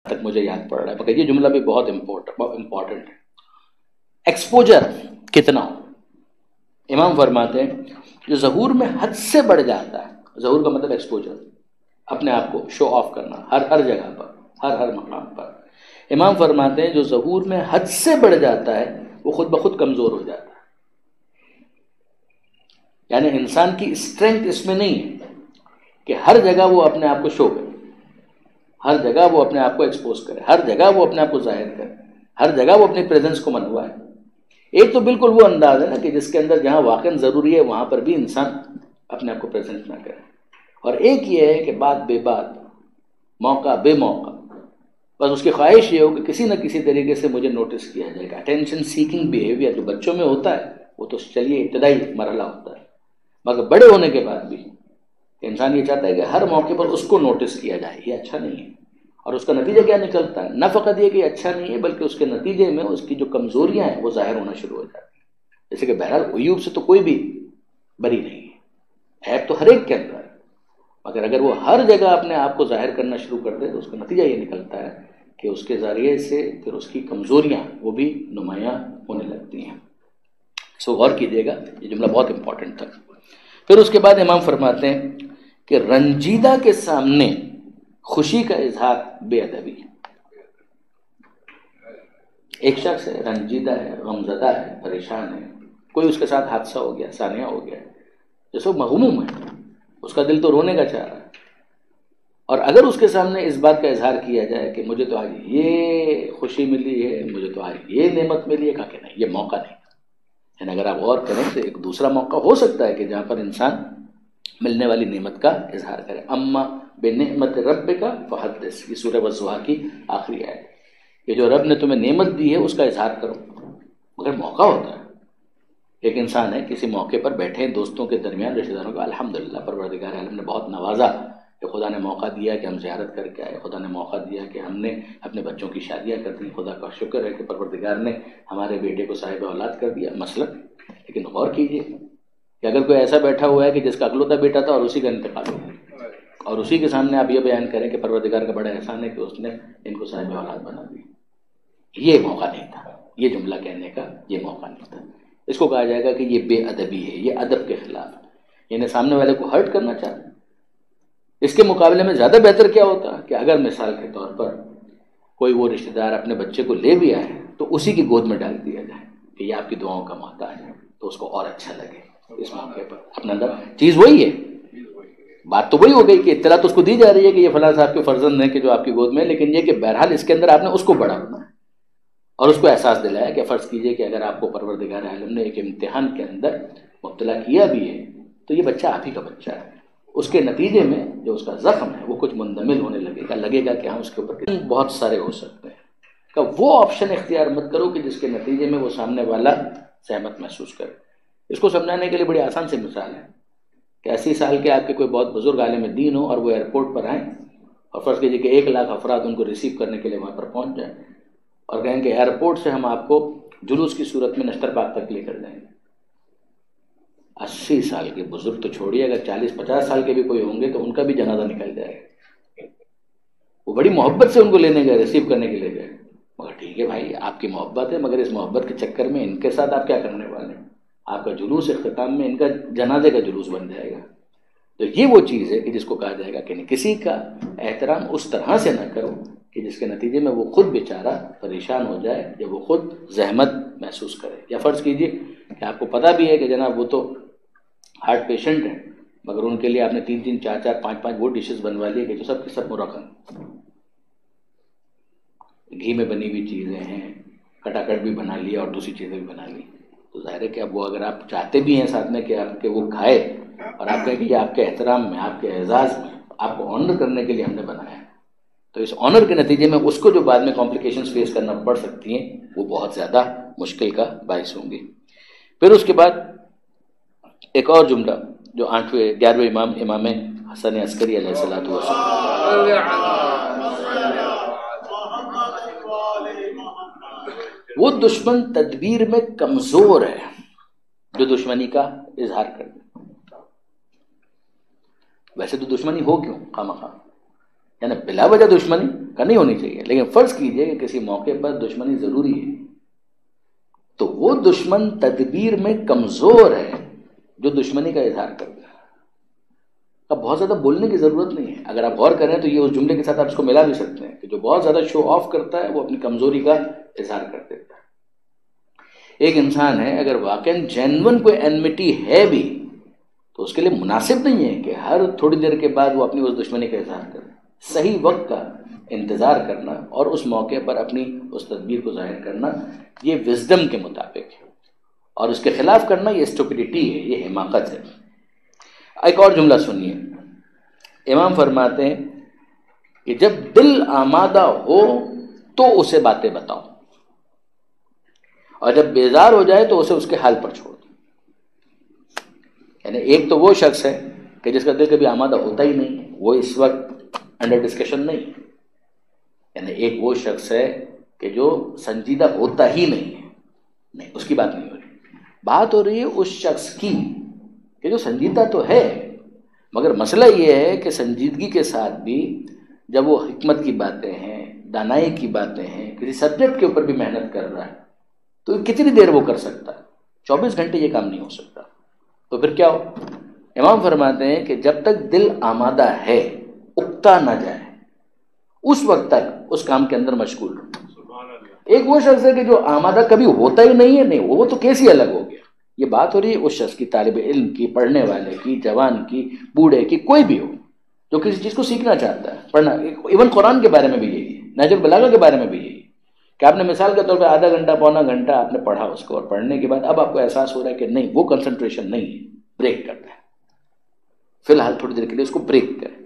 تک مجھے یاد پڑ رہا ہے، مگر یہ جملہ بھی بہت امپورٹنٹ ہے. ایکسپوجر کتنا ہو. امام فرماتے ہیں جو ظہور میں حد سے بڑھ جاتا ہے، ظہور کا مطلب ایکسپوجر، اپنے آپ کو شو آف کرنا ہر جگہ پر، ہر مقام پر. امام فرماتے ہیں جو ظہور میں حد سے بڑھ جاتا ہے وہ خود بخود کمزور ہو جاتا ہے. یعنی انسان کی اسٹرینتھ اس میں نہیں ہے کہ ہر جگہ وہ اپنے آپ کو شو کرے، ہر جگہ وہ اپنے آپ کو ایکسپوز کرے، ہر جگہ وہ اپنے آپ کو ظاہر کرے، ہر جگہ وہ اپنی پریزنس کو منوائے. ایک تو بالکل وہ انداز ہے نا کہ جس کے اندر جہاں واقعا ضروری ہے وہاں پر بھی انسان اپنے آپ کو پریزنٹ نہ کرے، اور ایک یہ ہے کہ بات بے بات، موقع بے موقع، بس اس کی خواہش یہ ہو کہ کسی نہ کسی طریقے سے مجھے نوٹس کیا جائے گا. اٹینشن سیکنگ بیہیویئر جو بچوں میں ہوتا ہے وہ تو چلیے ابتدائی مرحلہ ہوتا ہے، مگر بڑے ہونے کے بعد بھی انسان یہ چاہتا ہے کہ ہر موقع پر اس کو نوٹس کیا جائے. یہ اچھا نہیں ہے، اور اس کا نتیجہ کیا نکلتا ہے؟ نہ فقط یہ کہ اچھا نہیں ہے بلکہ اس کے نتیجے میں اس کی جو کمزوریاں ہیں وہ ظاہر ہونا شروع ہو جاتی ہیں. جیسے کہ بہرحال عیوب سے تو کوئی بھی بری نہیں ہے، عیب تو ہر ایک کے اندر ہے، مگر اگر وہ ہر جگہ اپنے آپ کو ظاہر کرنا شروع کر دے تو اس کا نتیجہ یہ نکلتا ہے کہ اس کے ذریعے سے پھر اس کی کمزوریاں وہ بھی نمایاں ہونے لگتی ہیں. سو غور کیجیے گا، یہ جملہ بہت امپورٹنٹ تھا. پھر اس کے بعد امام فرماتے ہیں کہ رنجیدہ کے سامنے خوشی کا اظہار بے ادبی. ایک شخص ہے، رنجیدہ ہے، غمزدہ ہے، پریشان ہے، کوئی اس کے ساتھ حادثہ ہو گیا، سانحہ ہو گیا، جیسے مغموم ہے، اس کا دل تو رونے کا چاہ رہا ہے، اور اگر اس کے سامنے اس بات کا اظہار کیا جائے کہ مجھے تو آج یہ خوشی ملی ہے، مجھے تو آج یہ نعمت ملی ہے، کہا کہ نہیں، یہ موقع نہیں. یعنی اگر آپ غور کریں تو ایک دوسرا موقع ہو سکتا ہے کہ جہاں پر انسان ملنے والی نعمت کا اظہار کرے. اما بنعمت ربک فحدث، یہ سورہ والضحیٰ کی آخری آیت. کہ جو رب نے تمہیں نعمت دی ہے اس کا اظہار کرو. مگر موقع ہوتا ہے، ایک انسان ہے کسی موقع پر بیٹھے دوستوں کے درمیان، رشتہ داروں کا الحمدللہ پروردگار عالم نے بہت نوازا کہ خدا نے موقع دیا کہ ہم زیارت کر کے آئے، خدا نے موقع دیا کہ ہم نے اپنے بچوں کی شادیاں کر دیں، خدا کا شکر ہے کہ پروردگار نے ہمارے بیٹے کو صاحب اولاد کر دیا مثلا. لیکن غور کیجیے کہ اگر کوئی ایسا بیٹھا ہوا ہے کہ جس کا اکلوتا بیٹا تھا اور اسی کا انتقال ہو گیا، اور اسی کے سامنے آپ یہ بیان کریں کہ پروردگار کا بڑا احسان ہے کہ اس نے ان کو صاحب اولاد بنا دی، یہ موقع نہیں تھا. یہ جملہ کہنے کا یہ موقع نہیں تھا. اس کو کہا جائے گا کہ یہ بے ادبی ہے، یہ ادب کے خلاف ہے، یعنی سامنے والے کو ہرٹ کرنا چاہتے ہیں. اس کے مقابلے میں زیادہ بہتر کیا ہوتا کہ اگر مثال کے طور پر کوئی وہ رشتہ دار اپنے بچے کو لے بھی آئے تو اسی کی گود میں ڈال دیا جائے کہ یہ آپ کی دعاؤں کا محتاج ہے، تو اس کو اور اچھا لگے. اس موقع پر اپنا اندر چیز وہی ہے، بات تو وہی ہو گئی کہ اطلاع تو اس کو دی جا رہی ہے کہ یہ فلاں صاحب کے فرزند ہیں کہ جو آپ کی گود میں، لیکن یہ کہ بہرحال اس کے اندر آپ نے اس کو بڑا ہونا ہے اور اس کو احساس دلایا کہ فرض کیجئے کہ اگر آپ کو پروردگار عالم نے ایک امتحان کے اندر مبتلا کیا بھی ہے تو یہ بچہ آپ ہی کا بچہ ہے. اس کے نتیجے میں جو اس کا زخم ہے وہ کچھ مندمل ہونے لگے گا کہ ہاں اس کے اوپر بہت سارے ہو سکتے ہیں. کہ وہ آپشن اختیار مت کرو کہ جس کے نتیجے میں وہ سامنے والا سہمت محسوس کرے. اس کو سمجھانے کے لیے بڑی آسان سی مثال ہے کہ 80 سال کے آپ کے کوئی بہت بزرگ عالم دین ہو اور وہ ایئرپورٹ پر آئیں اور فرض کیجیے کہ 1,00,000 افراد ان کو ریسیو کرنے کے لیے وہاں پر پہنچ جائیں اور کہیں کہ ایئرپورٹ سے ہم آپ کو جلوس کی صورت میں نشتر باغ تک لے کر جائیں گے. 80 سال کے بزرگ تو چھوڑیے، اگر 40-50 سال کے بھی کوئی ہوں گے تو ان کا بھی جنازہ نکل جائے گا. وہ بڑی محبت سے ان کو لینے گئے، ریسیو کرنے کے لیے گئے، مگر ٹھیک ہے بھائی آپ کی محبت ہے، مگر اس محبت کے چکر میں ان کے ساتھ آپ کیا کرنے والے ہیں؟ آپ کا جلوس اختتام میں ان کا جنازے کا جلوس بن جائے گا. تو یہ وہ چیز ہے کہ جس کو کہا جائے گا کہ نہیں، کسی کا احترام اس طرح سے نہ کرو کہ جس کے نتیجے میں وہ خود بیچارہ پریشان ہو جائے یا وہ خود زحمت محسوس کرے. یا فرض کیجئے کہ آپ کو پتہ بھی ہے کہ جناب وہ تو ہارٹ پیشنٹ ہیں، مگر ان کے لیے آپ نے 3-3 4-4 5-5 وہ ڈشز بنوا لی کہ جو سب کے سب مرخن گھی میں بنی ہوئی چیزیں ہیں، کھٹاکھٹ بھی بنا لیا اور دوسری چیزیں بھی بنا لی. تو ظاہر ہے کہ اب وہ اگر آپ چاہتے بھی ہیں ساتھ میں کہ آپ کے وہ کھائے اور آپ کہیں کہ یہ آپ کے احترام میں، آپ کے اعزاز میں، آپ کو آنر کرنے کے لیے ہم نے بنایا ہے، تو اس آنر کے نتیجے میں اس کو جو بعد میں کمپلیکیشنز فیس کرنا پڑ سکتی ہیں وہ بہت زیادہ مشکل کا باعث ہوں گی. پھر اس کے بعد ایک اور جملہ جو 11ویں امام حسن عسکری علیہ الصلوۃ والسلام، وہ دشمن تدبیر میں کمزور ہے جو دشمنی کا اظہار کر دے. ویسے تو دشمنی ہو کیوں خواہ مخواہ، یعنی بلا وجہ دشمنی کا نہیں ہونی چاہیے، لیکن فرض کیجئے کہ کسی موقع پر دشمنی ضروری ہے، تو وہ دشمن تدبیر میں کمزور ہے جو دشمنی کا اظہار کرتا ہے۔ اب بہت زیادہ بولنے کی ضرورت نہیں ہے، اگر آپ غور کریں تو یہ اس جملے کے ساتھ آپ اس کو ملا بھی سکتے ہیں کہ جو بہت زیادہ شو آف کرتا ہے وہ اپنی کمزوری کا اظہار کر دیتا ہے۔ ایک انسان ہے اگر واقعاً جینون کوئی انمٹی ہے بھی تو اس کے لیے مناسب نہیں ہے کہ ہر تھوڑی دیر کے بعد وہ اپنی اس دشمنی کا اظہار کرے۔ صحیح وقت کا انتظار کرنا اور اس موقع پر اپنی اس تدبیر کو ظاہر کرنا یہ وزڈم کے مطابق ہے، اور اس کے خلاف کرنا یہ اسٹوپیڈیٹی ہے، یہ حماقت ہے۔ ایک اور جملہ سنیے، امام فرماتے ہیں کہ جب دل آمادہ ہو تو اسے باتیں بتاؤ، اور جب بیزار ہو جائے تو اسے اس کے حال پر چھوڑ دو۔ یعنی ایک تو وہ شخص ہے کہ جس کا دل کبھی آمادہ ہوتا ہی نہیں، وہ اس وقت انڈر ڈسکشن نہیں، یعنی ایک وہ شخص ہے کہ جو سنجیدہ ہوتا ہی نہیں، اس کی بات نہیں ہو رہی، بات ہو رہی ہے اس شخص کی کہ جو سنجیدہ تو ہے، مگر مسئلہ یہ ہے کہ سنجیدگی کے ساتھ بھی جب وہ حکمت کی باتیں ہیں، دانائی کی باتیں ہیں، کسی سبجیکٹ کے اوپر بھی محنت کر رہا ہے تو کتنی دیر وہ کر سکتا ہے؟ 24 گھنٹے یہ کام نہیں ہو سکتا، تو پھر کیا ہو؟ امام فرماتے ہیں کہ جب تک دل آمادہ ہے، اکتا نہ جائے، اس وقت تک اس کام کے اندر مشغول رہو۔ ایک وہ شخص ہے کہ جو آمادہ کبھی ہوتا ہی نہیں ہے، نہیں وہ تو کیس ہی الگ ہو گیا۔ یہ بات ہو رہی ہے اس شخص کی، طالب علم کی، پڑھنے والے کی، جوان کی، بوڑھے کی، کوئی بھی ہو جو کسی چیز کو سیکھنا چاہتا ہے، پڑھنا۔ ایون قرآن کے بارے میں بھی یہی ہے، نہج البلاغہ کے بارے میں بھی یہی ہے کہ آپ نے مثال کے طور پہ آدھا گھنٹہ پونا گھنٹہ آپ نے پڑھا اس کو، اور پڑھنے کے بعد اب آپ کو احساس ہو رہا ہے کہ نہیں وہ کنسنٹریشن نہیں ہے، بریک کرتا ہے، فی الحال تھوڑی دیر کے لیے اس کو بریک کریں،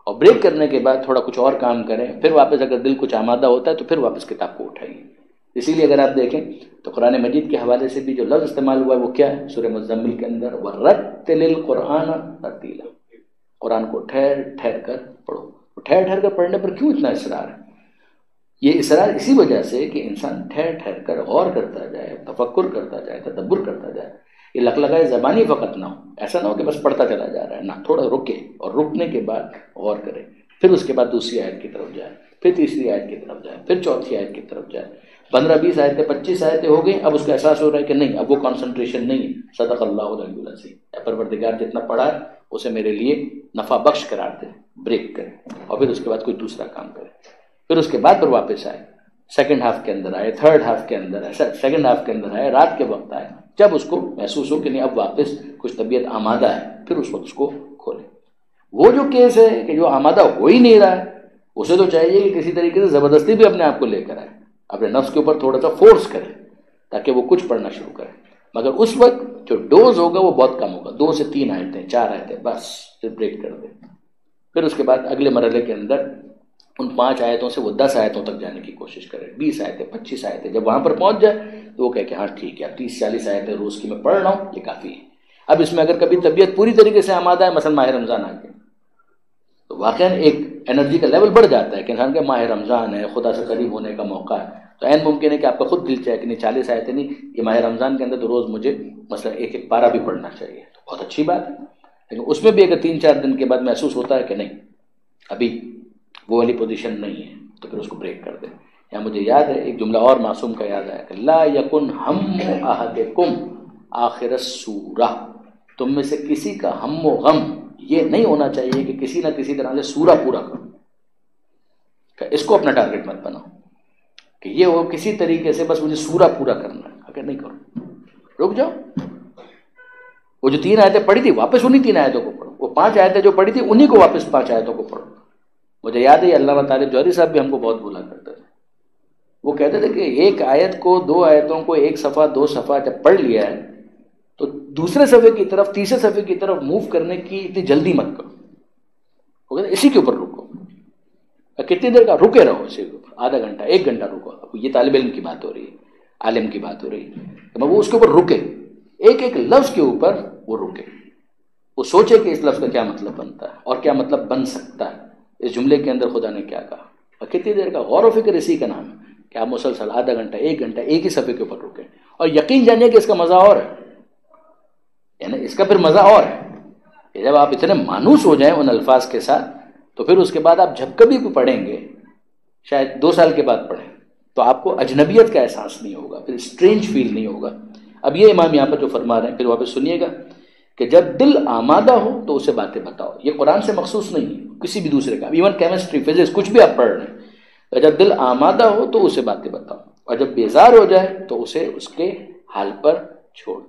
اور بریک کرنے کے بعد تھوڑا کچھ اور کام کریں، پھر واپس اگر دل کچھ آمادہ ہوتا ہے تو پھر واپس کتاب کو اٹھائیے۔ اسی لیے اگر آپ دیکھیں تو قرآن مجید کے حوالے سے بھی جو لفظ استعمال ہوا ہے وہ کیا ہے؟ سورہ مزمل کے اندر وَرَتِّلِ الْقُرْآنَ تَرْتِیلًا، قرآن کو ٹھہر ٹھہر کر پڑھو۔ ٹھہر ٹھہر کر پڑھنے پر کیوں اتنا اصرار ہے؟ یہ اصرار اسی وجہ سے کہ انسان ٹھہر ٹھہر کر غور کرتا جائے، تفکر کرتا جائے، تدبر کرتا جائے، یہ لگ لگائے زبانی فقط نہ ہو، ایسا نہ ہو کہ بس پڑھتا چلا جا رہا ہے، نہ، تھوڑا رکے اور رکنے کے بعد غور کرے، پھر اس کے بعد دوسری آیت کی طرف جائے، پھر تیسری آیت کی طرف جائے، پھر چوتھی آیت کی طرف جائے، 15-20 آیتیں 25 آیتیں ہو گئی، اب اس کا احساس ہو رہا ہے کہ نہیں اب وہ کنسنٹریشن نہیں ہے، صدق اللہ العلی العظیم، اے پروردگار جتنا پڑھا ہے اسے میرے لیے نفع بخش قرار دے، بریک کرے، اور پھر اس کے بعد کوئی دوسرا کام کرے، پھر اس کے بعد پھر واپس آئے، سیکنڈ ہاف کے اندر آئے، تھرڈ ہاف کے اندر آئے، سیکنڈ ہاف کے اندر آئے، رات کے وقت آئے، جب اس کو محسوس ہو کہ نہیں اب واپس کچھ طبیعت آمادہ ہے، پھر اس وقت اس کو کھولے۔ وہ جو کیس ہے کہ جو آمادہ ہو ہی نہیں رہا ہے، اسے تو چاہیے کہ کسی طریقے سے زبردستی بھی اپنے آپ کو لے کر آئے، اپنے نفس کے اوپر تھوڑا سا فورس کرے تاکہ وہ کچھ پڑھنا شروع کرے، مگر اس وقت جو ڈوز ہوگا وہ بہت کم ہوگا، 2 سے 3 آیتیں، 4 آیتیں، بس پھر بریک کر دے، پھر اس کے بعد اگلے مرحلے کے اندر ان 5 آیتوں سے وہ 10 آیتوں تک جانے کی کوشش کرے، 20 آیتیں، 25 آیتیں، جب وہاں پر پہنچ جائے تو وہ کہے کہ ہاں ٹھیک ہے اب 30-40 آیتیں روز کی میں پڑھ رہا ہوں، یہ کافی ہے۔ اب اس میں اگر کبھی طبیعت پوری طریقے سے آمادہ ہے، مثلا ماہ رمضان آ گیا تو واقعاً ایک انرجی کا لیول بڑھ جاتا ہے کہ انسان کے ماہ رمضان ہے، خدا سے قریب ہونے کا موقع ہے، تو عین ممکن ہے کہ آپ کا خود دل چاہے کہ نہیں 40 آیتیں نہیں، یہ ماہ رمضان کے اندر تو روز مجھے مثلا ایک پارہ بھی پڑھنا چاہیے، تو بہت اچھی بات ہے، لیکن اس میں بھی اگر 3-4 دن کے بعد محسوس ہوتا ہے کہ نہیں ابھی وہ والی پوزیشن نہیں ہے تو پھر اس کو بریک کر دیں۔ یا مجھے یاد ہے ایک جملہ اور معصوم کا یاد آیا کہ لا یکن ہم احدکم آخر السورہ، تم میں سے کسی کا ہم و غم یہ نہیں ہونا چاہیے کہ کسی نہ کسی طرح سے سورہ پورا کرو، کہ اس کو اپنا ٹارگٹ مت بناؤ کہ یہ ہو کسی طریقے سے بس مجھے سورہ پورا کرنا ہے، اگر نہیں کرو رک جاؤ، وہ جو 3 آیتیں پڑھی تھی واپس انہی 3 آیتوں کو پڑھو، وہ 5 آیتیں جو پڑھی تھی انہی کو واپس 5 آیتوں کو پڑھو۔ مجھے یاد ہے علامہ طالب جوہری صاحب بھی ہم کو بہت بولا کرتے تھے، وہ کہتے تھے کہ ایک آیت کو 2 آیتوں کو 1 صفحہ 2 صفحہ جب پڑھ لیا ہے تو دوسرے صفحے کی طرف تیسرے صفحے کی طرف موو کرنے کی اتنی جلدی مت کرو، وہ کہتے اسی کے اوپر رکو، کتنی دیر کا رکے رہو، اسی کے اوپر آدھا گھنٹہ 1 گھنٹہ رکو، یہ طالب علم کی بات ہو رہی ہے، عالم کی بات ہو رہی ہے، تو وہ اس کے اوپر رکے، ایک ایک لفظ کے اوپر وہ رکے، وہ سوچے کہ اس لفظ کا کیا مطلب بنتا ہے اور کیا مطلب بن سکتا ہے، اس جملے کے اندر خدا نے کیا کہا، اور کتنی دیر کا غور و فکر اسی کا نام ہے کہ آپ مسلسل آدھا گھنٹہ 1 گھنٹہ ایک ہی صفحے کے اوپر رکیں، اور یقین جانیے کہ اس کا مزہ اور ہے، یعنی اس کا پھر مزہ اور ہے کہ جب آپ اتنے مانوس ہو جائیں ان الفاظ کے ساتھ تو پھر اس کے بعد آپ جب کبھی بھی پڑھیں گے شاید 2 سال کے بعد پڑھیں تو آپ کو اجنبیت کا احساس نہیں ہوگا، پھر اسٹرینج فیل نہیں ہوگا۔ اب یہ امام یہاں پر جو فرما رہے ہیں، پھر وہاں پہ سنیے گا کہ جب دل آمادہ ہو تو اسے باتیں بتاؤ۔ یہ قرآن سے مخصوص نہیں ہے، کسی بھی دوسرے کا، ایون کیمسٹری، فزکس، کچھ بھی آپ پڑھ رہے ہیں، جب دل آمادہ ہو تو اسے باتیں بتاؤ، اور جب بیزار ہو جائے تو اسے اس کے حال پر چھوڑ دو۔